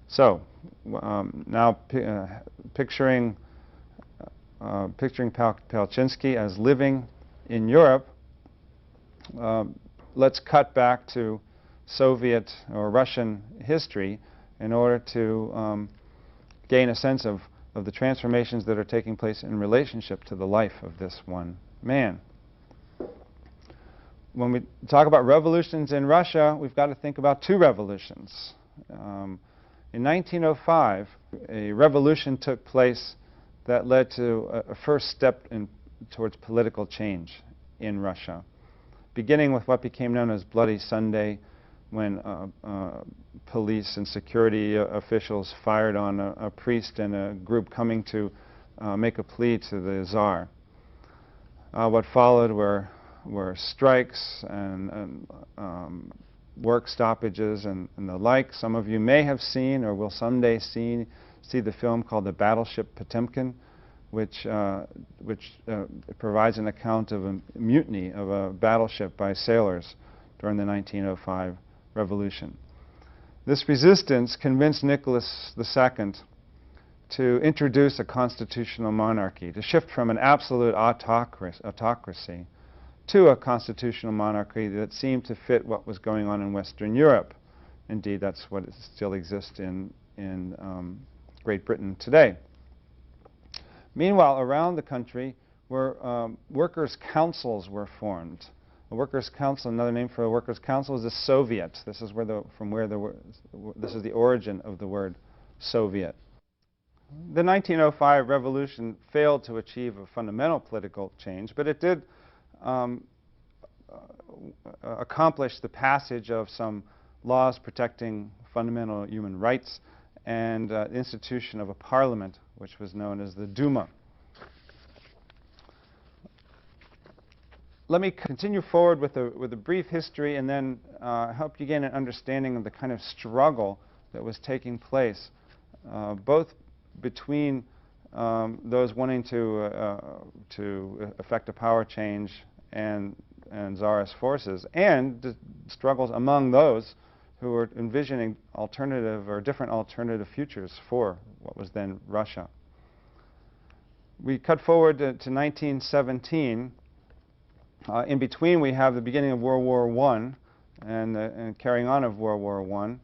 So now picturing Palczynski as living in Europe, let's cut back to Soviet or Russian history in order to gain a sense of the transformations that are taking place in relationship to the life of this one man. When we talk about revolutions in Russia, we've got to think about two revolutions. In 1905, a revolution took place that led to a first step towards political change in Russia, beginning with what became known as Bloody Sunday, when police and security officials fired on a priest and a group coming to make a plea to the Tsar. What followed were strikes and work stoppages and the like. Some of you may have seen or will someday see the film called the Battleship Potemkin, which provides an account of a mutiny of a battleship by sailors during the 1905 revolution. This resistance convinced Nicholas II to introduce a constitutional monarchy, to shift from an absolute autocracy to a constitutional monarchy that seemed to fit what was going on in Western Europe. Indeed, that's what still exists in Great Britain today. Meanwhile, around the country, workers' councils were formed. A workers' council, another name for a workers' council, is a Soviet. This is this is the origin of the word Soviet. The 1905 revolution failed to achieve a fundamental political change, but it did accomplish the passage of some laws protecting fundamental human rights and institution of a parliament, which was known as the Duma. Let me continue forward with a brief history and then help you gain an understanding of the kind of struggle that was taking place, both between those wanting to effect a power change and Tsarist forces, and the struggles among those who were envisioning alternative or different alternative futures for what was then Russia. We cut forward to 1917. In between, we have the beginning of World War I and carrying on of World War I.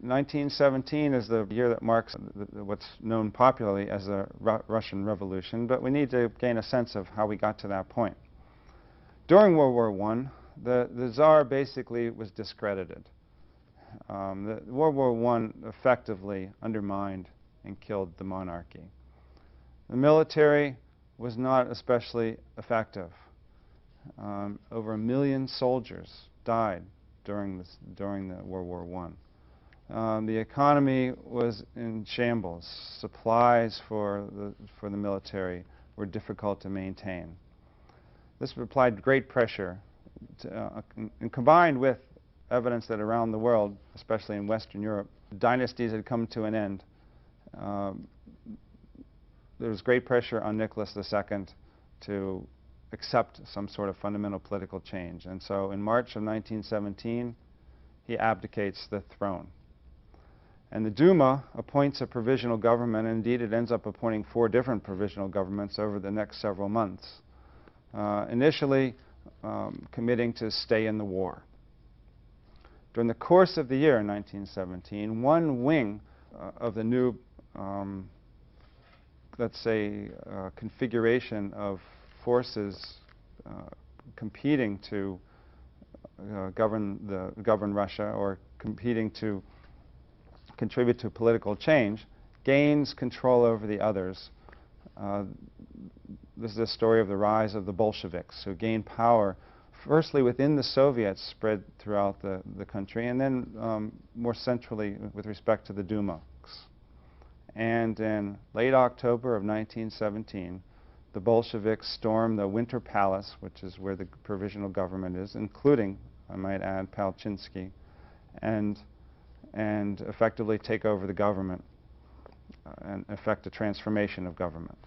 1917 is the year that marks what's known popularly as the Russian Revolution, but we need to gain a sense of how we got to that point. During World War I, the Tsar basically was discredited. World War I effectively undermined and killed the monarchy. The military was not especially effective. Over 1 million soldiers died during the World War I. The economy was in shambles. Supplies for the military were difficult to maintain. This applied great pressure, and combined with evidence that around the world, especially in Western Europe, dynasties had come to an end. There was great pressure on Nicholas II to accept some sort of fundamental political change. And so in March of 1917, he abdicates the throne. And the Duma appoints a provisional government, and indeed it ends up appointing 4 different provisional governments over the next several months, initially committing to stay in the war. During the course of the year in 1917, one wing of the new, let's say, configuration of forces competing to govern Russia, or competing to contribute to political change, gains control over the others. This is a story of the rise of the Bolsheviks, who gained power firstly within the Soviets, spread throughout the country, and then more centrally with respect to the Dumaks. And in late October of 1917, the Bolsheviks stormed the Winter Palace, which is where the provisional government is, including, I might add, Palczynski, and effectively take over the government and effect a transformation of government.